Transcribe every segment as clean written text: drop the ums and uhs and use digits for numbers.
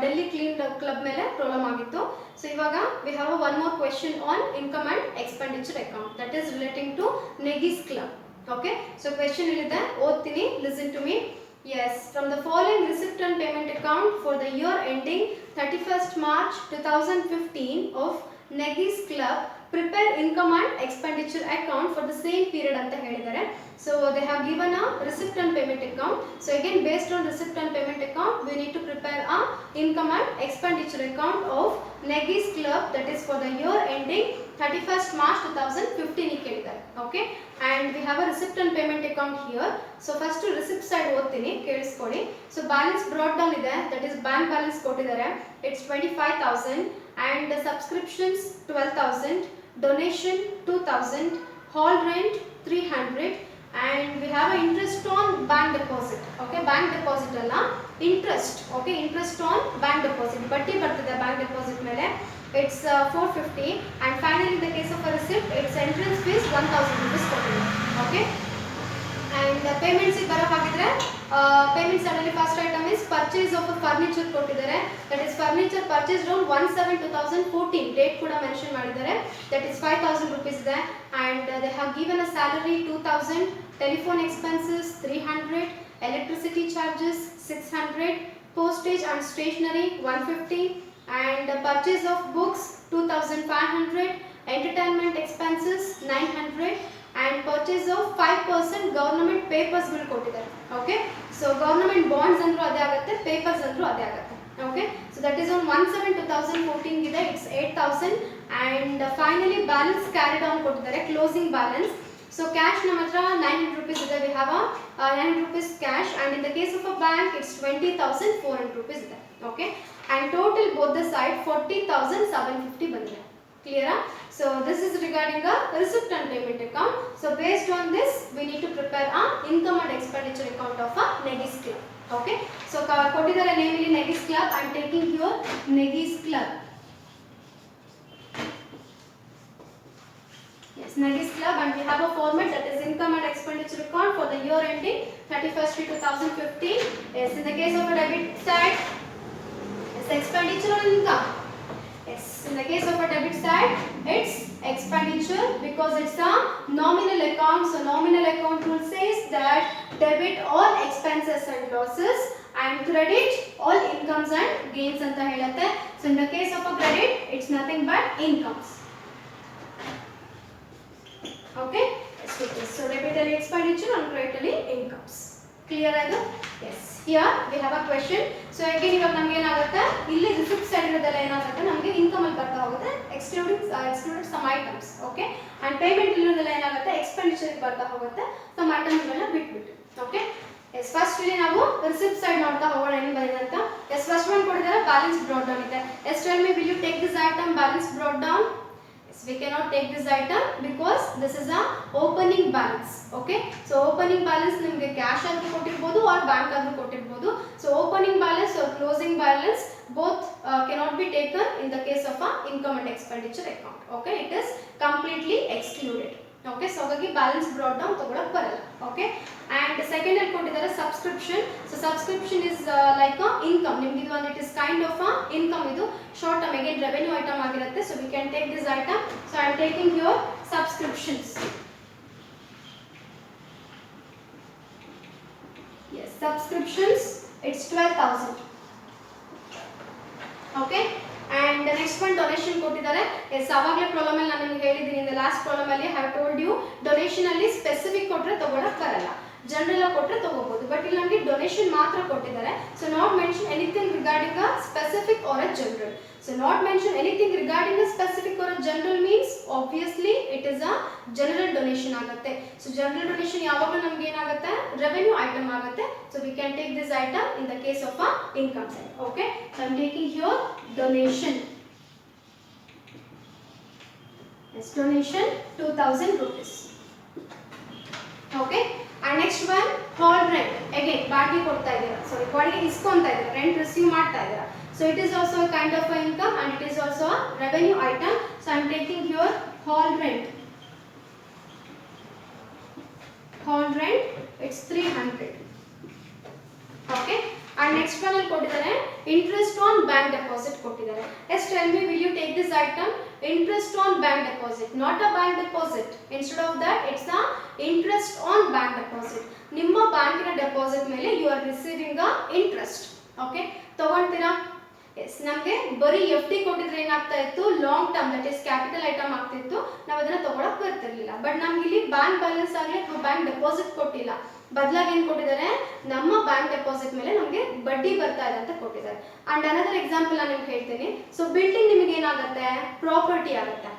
Delhi clean club ಮೇಲೆ problem ಆಗಿತ್ತು. So ಇವಾಗ we have one more question on income and expenditure account that is relating to ನೆಗೀಸ್ club. Okay, so question ಇಲ್ಲಿದೆ, ಓದ್ತೀನಿ, listen to me. Yes, from the following receipt and payment account for the year ending 31st March 2015 of Negis Club, prepare income and expenditure account for the same period anta helidare. So they have given a receipt and payment account. So again, based on receipt and payment account, we need to prepare a income and expenditure account of Negis Club, that is for the year ending 31st March 2015 kelidare. Okay, and we have a receipt and payment account here. So first receipt side ಓದ್ತೀನಿ, ಕೇಳಿಸ್ಕೊಳ್ಳಿ. So balance brought down ಇದೆ, that is bank balance ಕೊಟ್ಟಿದ್ದಾರೆ, it's 25,000 and the subscriptions 12,000, donation 2,000, hall rent 300 and we have a interest on bank deposit. Okay, bank deposit ಅಲ್ಲ, interest. Okay, interest on bank deposit, ಬಡ್ಡಿ ಬರ್ತದೆ bank deposit ಮೇಲೆ, it's 450 and finally in the case of a receipt its entrance fees 1,000 rupees ಕೊಟ್ಟಿದೆ. Okay, and payments ಬರೋ ಹಾಗಿದ್ರೆ payments ಅಲ್ಲಿ first item is purchase of a furniture ಕೊಟ್ಟಿದ್ದಾರೆ, that is furniture purchased on 1/7/2014, date ಕೂಡ mention ಮಾಡಿದ್ದಾರೆ, that is 5,000 rupees ಇದೆ and they have given a salary 2,000, telephone expenses 300, electricity charges 600, postage and stationery 150 and purchase of books 2,500, entertainment expenses 900 and purchase of 5% government papers bill ಕೊಟ್ಟಿದ್ದಾರೆ. Okay, so government bonds ಅಂದ್ರೂ ಅದೇ ಆಗುತ್ತೆ, papers ಅಂದ್ರೂ ಅದೇ ಆಗುತ್ತೆ. Okay, so that is on 1/7/2014 ಇದೆ, it's 8,000 and finally balance carried on ಕೊಟ್ಟಿದ್ದಾರೆ, closing balance. So cash ನಮ್ಮ ಹತ್ರ 900 rupees ಇದೆ, we have a 900 rupees cash and in the case of a bank it's 20,400 rupees ಇದೆ. Okay, and total both the side 40,750 ಬಂದಿದೆ. Clear? So this is regarding the receipt and payment account. So based on this we need to prepare a income and expenditure account of a Negis Club. Okay, so ಕೊಟ್ಟಿದ್ದಾರೆ name ಇಲ್ಲಿ Negis Club, I am taking here Negis Club. Yes, Negis Club and we have a format that is income and expenditure account for the year ending 31st to 2015. Yes, in the case of a debit side it's expenditure or income. Yes, in the case of a debit side it's expenditure because it's a nominal account. So nominal account rule says that debit all expenses and losses and credit all incomes and gains anta ಹೇಳುತ್ತೆ. So in the case of a credit it's nothing but incomes. Okay, let's do this. So debit ಅಲ್ಲಿ expenditure and credit ಅಲ್ಲಿ incomes. Clear ಆಯ್ತು? Yes, here we have a question. So again ಇವಾಗ ನಮಗೆ ಏನಾಗುತ್ತೆ, ಇಲ್ಲಿ receipt side ಇರೋದೆಲ್ಲ ಏನಾಗುತ್ತೆ, ನಮಗೆ income ಅಲ್ಲಿ ಬರ್ತಾ ಹೋಗುತ್ತೆ, excluded some items. Okay, and payment ಇರೋದೆಲ್ಲ ಏನಾಗುತ್ತೆ, expenditure ಬರ್ತಾ ಹೋಗುತ್ತೆ, some items ಗಳನ್ನ ಬಿಟ್ಬಿಟ್ಟು. Okay, yes, first ಇಲ್ಲಿ ನಾವು receipt side ನೋಡ್ತಾ ಹೋಗೋಣ ಏನು ಬಂದಿದೆ ಅಂತ. Yes, first one ಕೊಟ್ಟಿದ್ದಾರೆ balance brought down ಇದೆ. Yes, tell me, will you take this item balance brought down? Yes, we cannot take this item because this is a opening balance. Okay, so opening balance ನಿಮಗೆ cash ಆದ್ರೂ ಕೊಟ್ಟಿರಬಹುದು or bank ಆದ್ರೂ ಕೊಟ್ಟಿರಬಹುದು. So opening balance or closing balance both cannot be taken in the case of a income and expenditure account. Okay, it is completely excluded. Okay, so ಹಾಗಾಗಿ balance brought down ತಗೊಳಕ್ಕೆ ಬರಲ್ಲ. Okay, and second ಅಲ್ಲಿ ಕೊಟ್ಟಿದ್ದಾರೆ subscription. So subscription is like a income, ನಿಮಗೆ ಇದು ಒಂದು it is kind of a income, ಇದು short term again revenue item ಆಗಿರುತ್ತೆ. So we can take this item. So I am taking here subscriptions. Yes, subscriptions it's 12,000. Okay, and the next one donation ಕೊಟ್ಟಿದ್ದಾರೆ. S ಅವಾಗಲೇ problem ಅಲ್ಲಿ ನಾನು ನಿಮಗೆ ಹೇಳಿದ್ದೀನಿ, in the last problem ಅಲ್ಲಿ I have told you donation ಅಲ್ಲಿ specific ಕೊಟ್ಟರೆ ತಗೊಳಕ್ಕೆ ಬರಲ್ಲ, ಜನರಲ್ ಆಗಿ ಕೊಟ್ಟರೆ ತಗೋಬಹುದು, ಬಟ್ ಇಲ್ಲಿ ನಮಗೆ ಡೊನೇಷನ್ ಮಾತ್ರ ಕೊಟ್ಟಿದ್ದಾರೆ. So not mention anything regarding a specific or a general. So not mention anything regarding a specific or a general means obviously it is a general donation ಆಗುತ್ತೆ. So general donation ಯಾವಾಗಲೂ ನಮಗೆ ಏನಾಗುತ್ತೆ, revenue item ಆಗುತ್ತೆ. So we can take this item in the case of a income side. Okay, so I am taking here donation. Yes, donation 2,000 rupees. Okay, and next one hall rent. Again ಬಾಡಿಗೆ ಕೊಡ್ತಾ ಇದ್ದೀರಾ, sorry ಬಾಡಿಗೆ ಇಸ್ಕೊಂತಾ ಇದ್ದೀರಾ, rent receive ಮಾಡ್ತಾ ಇದ್ದೀರಾ. So it is also a kind of a income and it is also a revenue item. So I am taking here hall rent. Hall rent it's 300. Okay, and next one ಅಲ್ಲಿ ಕೊಟ್ಟಿದ್ದಾರೆ interest on bank deposit ಕೊಟ್ಟಿದ್ದಾರೆ. Yes, tell me, will you take this item? Interest on bank deposit, not a bank deposit. Instead of that, it's a interest on bank deposit. ನಿಮ್ಮ ಬ್ಯಾಂಕಿನ deposit ಮೇಲೆ you are receiving a interest. Okay, ತಗೊಂತೀರಾ? Yes, ನಮಗೆ ಬರೀ FD ಕೊಟ್ಟಿದ್ರೆ ಏನಾಗ್ತಾ ಇತ್ತು, long term that is capital item ಆಗ್ತಿತ್ತು, ನಾವು ಅದನ್ನ ತಗೊಳಕ್ ಬರ್ತಿರ್ಲಿಲ್ಲ. ಬಟ್ ನಮ್ಗೆ ಇಲ್ಲಿ ಬ್ಯಾಂಕ್ ಬ್ಯಾಲೆನ್ಸ್ ಆಗಲಿ ಅಥವಾ ಬ್ಯಾಂಕ್ ಡೆಪಾಸಿಟ್ ಕೊಟ್ಟಿಲ್ಲ, ಬದಲಾಗಿ ಏನು ಕೊಟ್ಟಿದ್ದಾರೆ, ನಮ್ಮ ಬ್ಯಾಂಕ್ ಡೆಪಾಸಿಟ್ ಮೇಲೆ ನಮಗೆ ಬಡ್ಡಿ ಬರ್ತಾ ಇದೆ ಅಂತ ಕೊಟ್ಟಿದ್ದಾರೆ. ಅಂಡ್ ಅನದರ್ ಎಕ್ಸಾಂಪಲ್ ನಾನು ನಿಮ್ಗೆ ಹೇಳ್ತೀನಿ. ಸೊ ಬಿಲ್ಡಿಂಗ್ ನಿಮಗೆ ಏನಾಗುತ್ತೆ, ಪ್ರಾಪರ್ಟಿ ಆಗುತ್ತೆ.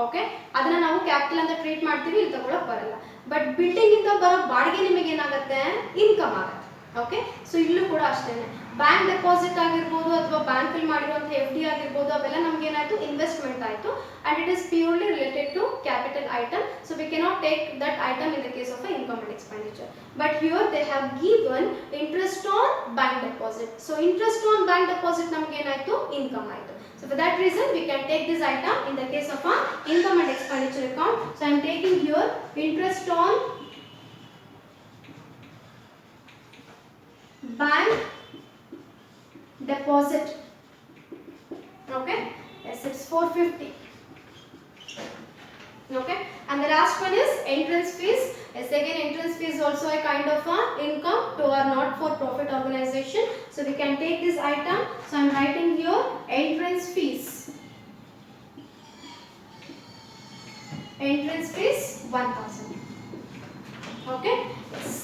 ಓಕೆ, ಅದನ್ನ ನಾವು ಕ್ಯಾಪಿಟಲ್ ಅಂತ ಟ್ರೀಟ್ ಮಾಡ್ತೀವಿ, ಇಲ್ಲಿ ತಗೊಳಕ್ ಬರಲ್ಲ. ಬಟ್ ಬಿಲ್ಡಿಂಗ್ ಇಂದ ಬರೋ ಬಾಡಿಗೆ ನಿಮಗೆ ಏನಾಗುತ್ತೆ, ಇನ್ಕಮ್ ಆಗುತ್ತೆ. ಓಕೆ, ಸೊ ಇಲ್ಲೂ ಕೂಡ ಅಷ್ಟೇನೆ, ಬ್ಯಾಂಕ್ ಡೆಪಾಸಿಟ್ ಆಗಿರ್ಬೋದು ಅಥವಾ ಬ್ಯಾಂಕ್ ಅಲ್ಲಿ ಮಾಡಿರುವಂತಹ FD ಆಗಿರ್ಬೋದು, ಅವೆಲ್ಲ ನಮ್ಗೆ ಏನಾಯ್ತು, ಇನ್ವೆಸ್ಟ್ಮೆಂಟ್ ಆಯ್ತು, and it is purely related to capital item. So we cannot take that item in the case of income and expenditure. But here they have given interest on bank deposit. So interest on bank deposit ನಮ್ಗೆ ಏನಾಯ್ತು, income ಆಯ್ತು. So for that reason we can take this item in the case of a income and expenditure account. So I am taking here interest on bank deposit. Okay, yes, it's 450. Okay, and the last one is entrance fees. Yes, again entrance fee is also a kind of a income to our not for profit organization. So we can take this item. So I am writing here entrance fees. Entrance fees 1000. Okay,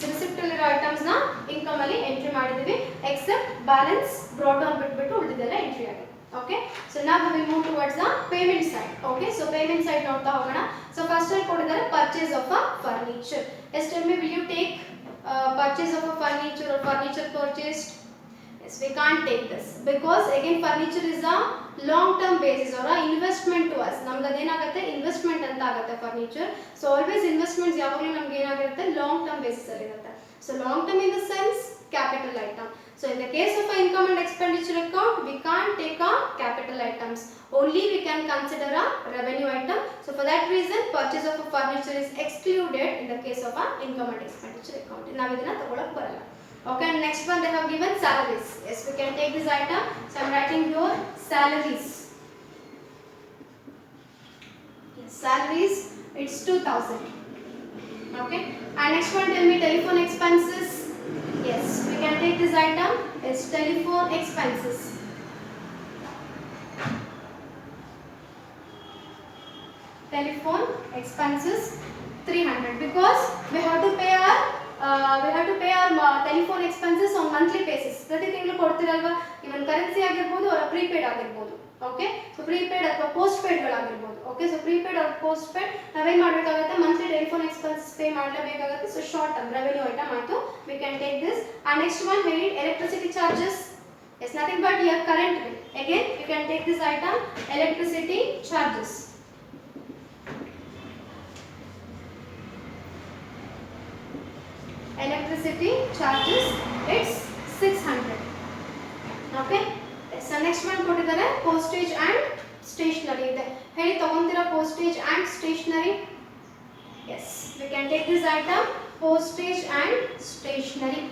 receipt ಅಲ್ಲಿ items na income ಅಲ್ಲಿ entry ಮಾಡಿದೀವಿ, except balance brought on ಬಿಟ್ಬಿಟ್ಟು ಉಳಿದಿದ್ದೆಲ್ಲ entry ಆಗಿದೆ. Okay, so now we will move towards the payment side. Okay, so payment side ನೋಡ್ತಾ ಹೋಗೋಣ. So first ಅಲ್ಲಿ ಕೊಟ್ಟಿದ್ದಾರೆ purchase of a furniture. Yes, tell me, will you take purchase of a furniture or furniture purchased? Yes, we can't take this because again furniture is a long term basis or a investment to us. ನಮಗೆ ಅದೇನಾಗುತ್ತೆ, investment ಅಂತ ಆಗುತ್ತೆ furniture. So always investments ಯಾವಾಗಲೂ ನಮ್ಗೆ ಏನಾಗಿರುತ್ತೆ, long term basis ಅಲ್ಲಿ ಇರುತ್ತೆ. So long term in the sense capital item. So in the case of a income and expenditure account, we can't take a capital items, only we can consider a revenue item. So for that reason purchase of a furniture is excluded in the case of a income and expenditure account. Now idana tagolak baralla. Okay, and next one they have given salaries. Yes, we can take this item. So I am writing here salaries. Yes, salaries, it's 2000. Okay, and next one, tell me telephone expenses. Yes, we can take this item. It's telephone expenses. Telephone expenses 300 because we have to pay our telephone expenses on monthly basis. ಪ್ರತಿ ತಿಂಗಳು ಕೊಡ್ತಿರಲ್ವಾ, even currency ಆಗಿರ್ಬೋದು or prepaid ಆಗಿರ್ಬೋದು. Okay, so prepaid ಅಥವಾ postpaid ಗಳಾಗಿರ್ಬೋದು. Okay, so prepaid or postpaid ನಾವೇನ್ ಮಾಡಬೇಕಾಗುತ್ತೆ, monthly telephone expenses pay ಮಾಡಲೇಬೇಕಾಗುತ್ತೆ. So short term revenue item ಆಯ್ತು, we can take this. And next one ಹೇಳಿ electricity charges. Yes, nothing but your current bill. Again you can take this item, electricity charges. Electricity charges, it's 600. Okay, so next one ಕೊಟ್ಟಿದ್ದಾರೆ postage and stationery ಇದೆ. ಹೇಳಿ ತಗೊಂತೀರಾ postage and stationery? Yes, we can take this item, postage and stationery.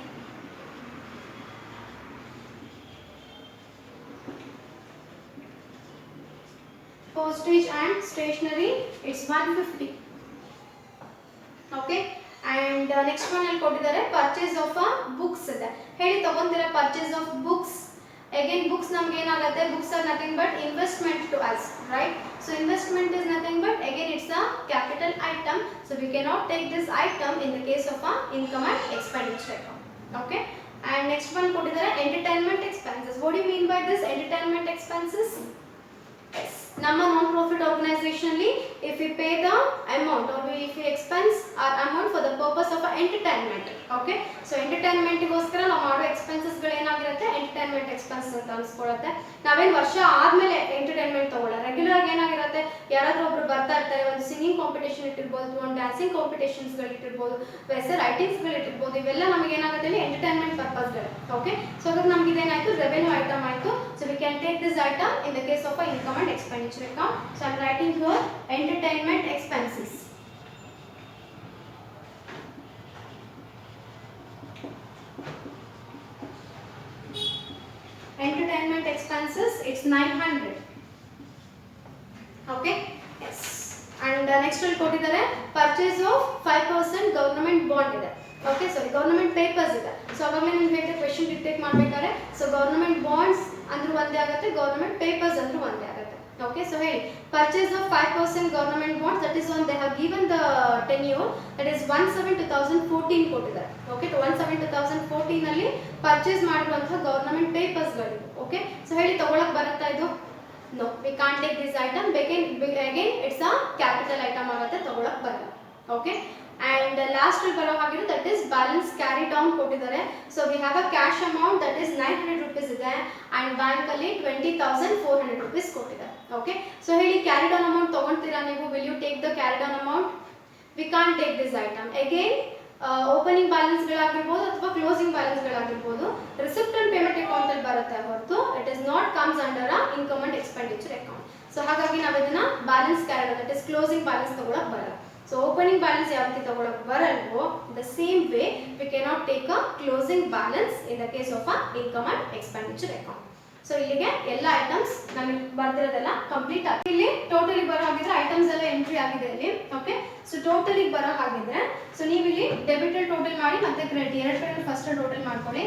Postage and stationery, it's 150. Okay, and next one ಅಲ್ಲಿ ಕೊಟ್ಟಿದ್ದಾರೆ purchase of a books ಇದೆ. ಹೇಳಿ ತಗೊಂತೀರಾ purchase of books? Again books ನಮಗೆ ಏನಾಗುತ್ತೆ, books are nothing but investment to us, right? So investment is nothing but again it's a capital item, so we cannot take this item in the case of a income and expenditure account. Okay, and next one ಕೊಟ್ಟಿದ್ದಾರೆ entertainment expenses. What do you mean by this entertainment expenses? Yes, ನಮ್ಮ non profit organization ಅಲ್ಲಿ if we pay the amount or if we expense our amount for the purpose of entertainment. Okay, so entertainment ಗೋಸ್ಕರ ನಾವು ಮಾಡೋ expenses ಗಳು ಏನಾಗಿರುತ್ತೆ, entertainment expenses ಅಂತ ಅನ್ಸ್ಕೊಳ್ಳುತ್ತೆ. ನಾವೇನು ವರ್ಷ ಆದ್ಮೇಲೆ ಎಂಟರ್ಟೈನ್ಮೆಂಟ್ ತಗೊಳ್ಳಲ್ಲ, ರೆಗ್ಯುಲರ್ ಆಗಿ ಏನಾಗಿರುತ್ತೆ, ಯಾರಾದ್ರೂ ಒಬ್ರು ಬರ್ತಾ ಇರ್ತಾರೆ, ಒಂದು ಸಿಂಗಿಂಗ್ ಕಾಂಪಿಟೇಷನ್ ಇಟ್ಟಿರ್ಬೋದು, ಒಂದು ಡ್ಯಾನ್ಸಿಂಗ್ ಕಾಂಪಿಟೇಷನ್ಸ್ ಗಳು ಇಟ್ಟಿರ್ಬೋದು, ಎಸ್ಸೆ ರೈಟಿಂಗ್ಸ್ ಗಳು ಇಟ್ಟಿರ್ಬೋದು, ಇವೆಲ್ಲ ನಮಗೆ ಏನಾಗುತ್ತೆ ಇಲ್ಲಿ ಎಂಟರ್ಟೈನ್ಮೆಂಟ್ ಪರ್ಪಸ್ ಗಳು. ಓಕೆ, ಸೊ ಅದ್ರ ನಮ್ಗೆ ಇದೇನಾಯ್ತು, ರೆವೆನ್ಯೂ ಐಟಮ್ ಆಯ್ತು. So we can take this item in the case of income and expenditure account. So I am writing here entertainment expenses. expenses, it's 900. Okay, yes. And next will ಕೊಟ್ಟಿದ್ದಾರೆ purchase of 5% government bond ಇದೆ. Okay, sorry, government papers ಇದೆ. So ಅವಾಗಲೇ ನಿಮ್ಗೆ ಹೇಳಿದೆ question detect ಮಾಡಬೇಕಾದ್ರೆ, so government bonds ಅಂದ್ರೂ ಒಂದೇ ಆಗುತ್ತೆ, ಗವರ್ನಮೆಂಟ್ ಪೇಪರ್ಸ್ ಅಂದ್ರೂ ಒಂದೇ ಆಗುತ್ತೆ. Okay, so ಹೇಳಿ purchase of 5% government bonds, that is on they have given the tenure, that is 1/7/2014 ಕೊಟ್ಟಿದ್ದಾರೆ. Okay, to 1/7/2014 ನಲ್ಲಿ ಪರ್ಚೇಸ್ ಮಾಡಿರುವಂತಹ ಗವರ್ನಮೆಂಟ್ ಪೇಪರ್ಸ್ ಗಳಿವೆ. ಓಕೆ, ಸೊ ಹೇಳಿ ತಗೊಳಕ್ ಬರುತ್ತಾ ಇದು? No, we can't take this item. Again it's a capital item ಆಗುತ್ತೆ, ತಗೊಳಕ್ ಬರಲ್ಲ. Okay, and last will ಬರೋ ಹಾಗಿದ್ರೆ that is balance carry down ಕೊಟ್ಟಿದ್ದಾರೆ. So we have a cash amount that is 900 rupees ಇದೆ and bank ಅಲ್ಲಿ 20,400 rupees ಕೊಟ್ಟಿದ್ದಾರೆ. Okay, so ಹೇಳಿ carry down amount ತಗೊಂತೀರಾ ನೀವು? Will you take the carry down amount? We can't take this item. Again opening balance ಗಳಾಗಿರಬಹುದು ಅಥವಾ closing balance ಗಳಾಗಿರಬಹುದು, receipt and payment account ಅಲ್ಲಿ ಬರುತ್ತೆ ಹೊರತು it is not comes under a income and expenditure account. So ಹಾಗಾಗಿ ನಾವು ಇದನ್ನ balance carry that is closing balance ತಗೊಳಕ್ ಬರಲ್ಲ. ಸೊ ಓಪನಿಂಗ್ ಬ್ಯಾಲೆನ್ಸ್ ಯಾವ ರೀತಿ ತಗೊಳಕ್ ಬರಲ್ವೋ the same way we cannot take a closing balance in the case of a income and expenditure account. So ಇಲ್ಲಿಗೆ ಎಲ್ಲ ಐಟಮ್ಸ್ ನಮಗೆ ಬರ್ದಿರೋದೆಲ್ಲ ಕಂಪ್ಲೀಟ್ ಆಗಿದೆ. ಇಲ್ಲಿ ಟೋಟಲಿ ಬರೋ ಹಾಗಿದ್ರೆ ಐಟಮ್ಸ್ ಎಲ್ಲ ಎಂಟ್ರಿ ಆಗಿದೆ ಇಲ್ಲಿ. ಓಕೆ, ಸೊ ಟೋಟಲಿ ಬರೋ ಹಾಗಿದ್ರೆ ಸೊ ನೀವು ಇಲ್ಲಿ ಡೆಬಿಟ್ ಟೋಟಲ್ ಮಾಡಿ ಮತ್ತೆ ಕ್ರೆಡಿಟ್ ಎರಡು ಕಡೆ ಫಸ್ಟ್ ಟೋಟಲ್ ಮಾಡ್ಕೊಳ್ಳಿ.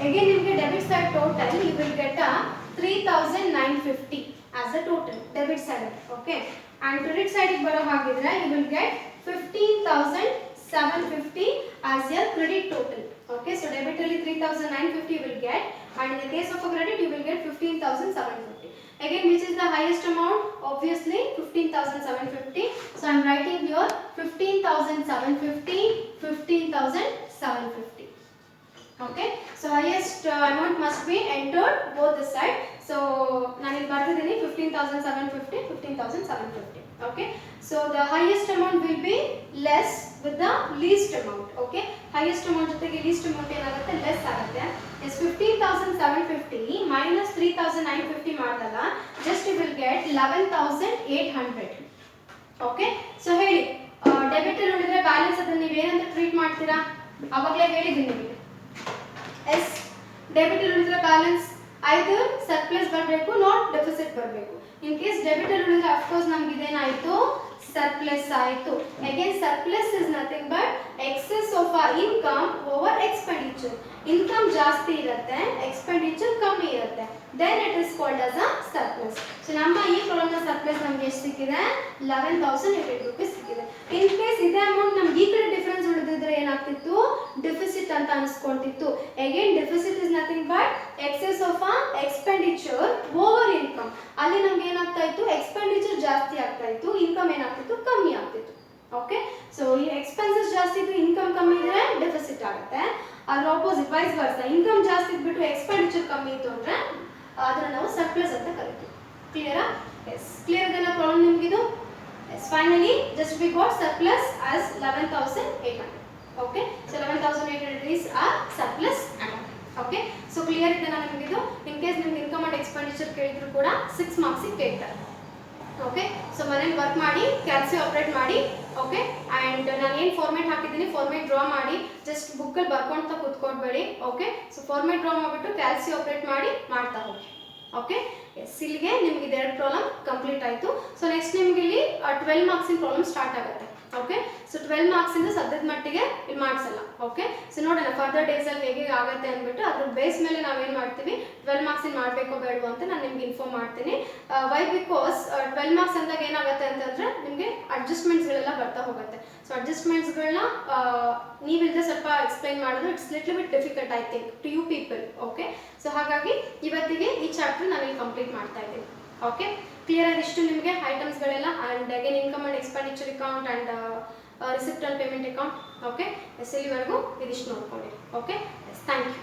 ಅಗೇನ್ ನಿಮಗೆ debit side total you will get a 3,950 as a total debit side. Okay, and credit side ಗೆ ಬರೋ ಹಾಗಿದ್ರೆ you will get 15,750 as your credit total. Okay, so debit ಅಲ್ಲಿ 3,950 you will get, and in the case of a credit you will get 15,750. Again, which is the highest amount? Obviously 15,750. So I am writing here 15,750, 15,750. Okay, so highest amount must be entered both the side. So ನಾನು ಇಲ್ಲಿ ಬರ್ತಿದ್ದೀನಿ 15,750, 15,750. Okay, so the highest amount will be less with the least amount. Okay, highest amount ಜೊತೆಗೆ least amount ಏನಾಗುತ್ತೆ? Less ಆಗುತ್ತೆ. is 15,750 minus 3,950 ಮಾಡಿದಾಗ just you will get 11,800. Okay, so ಹೇಳಿ debit ಅಲ್ಲಿ ಉಳಿದ್ರೆ balance ಅದನ್ನ ನೀವು ಏನಂತ ಟ್ರೀಟ್ ಮಾಡ್ತೀರಾ? ಅವಾಗಲೇ ಹೇಳಿದ್ದೀನಿ ನಿಮಗೆ. ಎಸ್, ಡೆಬಿಟ್ ಅಲ್ಲಿ ಉಳಿದ್ರೆ ಬ್ಯಾಲೆನ್ಸ್ ಐದರ್ ಸರ್ಪ್ಲಸ್ ಬರಬೇಕು, ನಾಟ್ ಡೆಫಿಸಿಟ್ ಬರಬೇಕು. ಇನ್ ಕೇಸ್ ಡೆಬಿಟ್ ಅಲ್ಲಿ ಉಳಿದ್ರೆ ಆಫ್ ಕೋರ್ಸ್ ನಮ್ಗೆ ಇದೇನಾಯ್ತು? ಸರ್ಪ್ಲಸ್ ಆಯಿತು. Again surplus is nothing but excess of ಆ ಇನ್ಕಮ್ ಓವರ್ ಎಕ್ಸ್ಪೆಂಡಿಚರ್. ಇನ್ಕಮ್ ಜಾಸ್ತಿ ಇರುತ್ತೆ, ಎಕ್ಸ್ಪೆಂಡಿಚರ್ ಕಮ್ಮಿ ಇರುತ್ತೆ, then it is called as a surplus. So ನಮ್ಮ ಈ ಪ್ರಾಬ್ಲಮ್ನ ಸರ್ಪ್ಲಸ್ ನಮ್ಗೆ ಎಷ್ಟು ಸಿಕ್ಕಿದೆ? 11,800 rupees ಸಿಕ್ಕಿದೆ. ಇನ್ ಕೇಸ್ ಇದೇ ಅಮೌಂಟ್ ನಮ್ಗೆ ಈ ಕಡೆ ಡಿಫರೆನ್ಸ್ ಉಳಿದಿದ್ರೆ ಏನಾಗ್ತಿತ್ತು? ಡೆಫಿಸಿಟ್ ಅಂತ ಅನಿಸ್ಕೊಂತಿತ್ತು. Again deficit is nothing but excess of a expenditure over income. ಅಲ್ಲಿ ನಮ್ಗೆ ಏನಾಗ್ತಾ ಇತ್ತು? ಎಕ್ಸ್ಪೆಂಡಿಚರ್ ಜಾಸ್ತಿ ಆಗ್ತಾ ಇತ್ತು, ಇನ್ಕಮ್ ಏನಾಗ್ತಿತ್ತು? ಕಮ್ಮಿ ಆಗ್ತಿತ್ತು. ಓಕೆ, ಸೊ ಈ ಎಕ್ಸ್ಪೆನ್ಸಸ್ ಜಾಸ್ತಿ ಇದ್ರೆ ಇನ್ಕಮ್ ಕಮ್ಮಿ ಇದ್ರೆ ಡೆಫಿಸಿಟ್ ಆಗುತ್ತೆ. ಅದ್ರ ಆಪೋಸಿಟ್ ವೈಸ್ ವರ್ಸ, ಇನ್ಕಮ್ ಜಾಸ್ತಿ ಇದ್ಬಿಟ್ಟು ಎಕ್ಸ್ಪೆಂಡಿಚರ್ ಕಮ್ಮಿ ಇತ್ತು ಅಂದ್ರೆ ಅದನ್ನ ನಾವು ಸರ್ಪ್ಲಸ್ ಅಂತ ಕರಿತೀವಿ. ಕ್ಲಿಯರಾ? ಎಸ್, ಕ್ಲಿಯರ್ ಇದೆಲ್ಲ ಪ್ರಾಬ್ಲಮ್ ನಿಮಗಿದು? Yes, finally just we got surplus as 11,800. Okay, so 11,800 is our surplus amount. Okay, so clear ಇದೆಲ್ಲ ನಿಮಗಿದು? ಇನ್ ಕೇಸ್ ನಿಮ್ಗೆ ಇನ್ಕಮ್ ಅಂಡ್ ಎಕ್ಸ್ಪೆಂಡಿಚರ್ ಕೇಳಿದ್ರು ಕೂಡ 6 marks ಕೇಳ್ತಾರೆ. ಓಕೆ, ಸೊ ಮನೇಲಿ ವರ್ಕ್ ಮಾಡಿ ಕ್ಯಾಲ್ಸಿ ಆಪರೇಟ್ ಮಾಡಿ. ಓಕೆ, ಆ್ಯಂಡ್ ನಾನು ಏನು ಫಾರ್ಮೇಟ್ ಹಾಕಿದ್ದೀನಿ ಫಾರ್ಮೇಟ್ ಡ್ರಾ ಮಾಡಿ, ಜಸ್ಟ್ ಬುಕ್ಕಲ್ಲಿ ಬರ್ಕೊಳ್ತಾ ಕೂತ್ಕೊಡ್ಬೇಡಿ. ಓಕೆ, ಸೊ ಫಾರ್ಮೇಟ್ ಡ್ರಾ ಮಾಡಿಬಿಟ್ಟು ಕ್ಯಾಲ್ಸಿ ಆಪರೇಟ್ ಮಾಡಿ ಮಾಡ್ತಾ ಹೋಗಿ. ಓಕೆ, ಎಸ್, ಇಲ್ಲಿಗೆ ನಿಮ್ಗೆ ಇದೆರಡು ಪ್ರಾಬ್ಲಮ್ ಕಂಪ್ಲೀಟ್ ಆಯಿತು. ಸೊ ನೆಕ್ಸ್ಟ್ ನಿಮ್ಗೆ ಇಲ್ಲಿ 12 ಮಾರ್ಕ್ಸಿನ ಪ್ರಾಬ್ಲಮ್ ಸ್ಟಾರ್ಟ್ ಆಗುತ್ತೆ. ಓಕೆ, ಸೊ 12 ಮಾರ್ಕ್ಸಿಂದ ಸದ್ಯದ ಮಟ್ಟಿಗೆ ಇಲ್ಲಿ ಮಾಡಿಸಲ್ಲ. ಓಕೆ, ಸೊ ನೋಡೋಣ ಫರ್ದರ್ ಡೇಸಲ್ಲಿ ಹೇಗೆ ಆಗುತ್ತೆ ಅಂದ್ಬಿಟ್ಟು ಅದ್ರ ಬೇಸ್ ಮೇಲೆ ನಾವೇನು ಮಾಡ್ತೀವಿ, 12 ಮಾರ್ಕ್ಸಿನ ಮಾಡಬೇಕೋ ಬೇಡವೋ ಅಂತ ನಾನು ನಿಮ್ಗೆ ಇನ್ಫಾರ್ಮ್ ಮಾಡ್ತೀನಿ. ವೈ ಬಿಕಾಸ್ 12 ಮಾರ್ಕ್ಸ್ ಅಂದಾಗ ಏನಾಗುತ್ತೆ ಅಂತಂದರೆ ನಿಮಗೆ ಅಡ್ಜಸ್ಟ್ಮೆಂಟ್ಸ್ಗಳೆಲ್ಲ ಬರ್ತಾ ಹೋಗುತ್ತೆ. ಸೊ ಅಡ್ಜಸ್ಟ್ಮೆಂಟ್ಸ್ಗಳನ್ನ ನೀವಿಲ್ಲದೆ ಸ್ವಲ್ಪ ಎಕ್ಸ್ಪ್ಲೈನ್ ಮಾಡೋದು it's little bit difficult I think to you people. Okay, so ಹಾಗಾಗಿ ಇವತ್ತಿಗೆ ಈ ಚಾಪ್ಟರ್ ನಾನು ಇಲ್ಲಿ ಕಂಪ್ಲೀಟ್ ಮಾಡ್ತಾ ಇದ್ದೀನಿ. ಓಕೆ, ಕ್ಲಿಯರ್ ಆದಿಷ್ಟು ನಿಮಗೆ ಐಟಮ್ಸ್ಗಳೆಲ್ಲ, and again income and expenditure account and receipt and payment account. Okay, yes, ಇಲ್ಲಿವರೆಗೂ ಇದಿಷ್ಟು ನೋಡ್ಕೊಂಡಿರಿ. Okay, yes, thank you.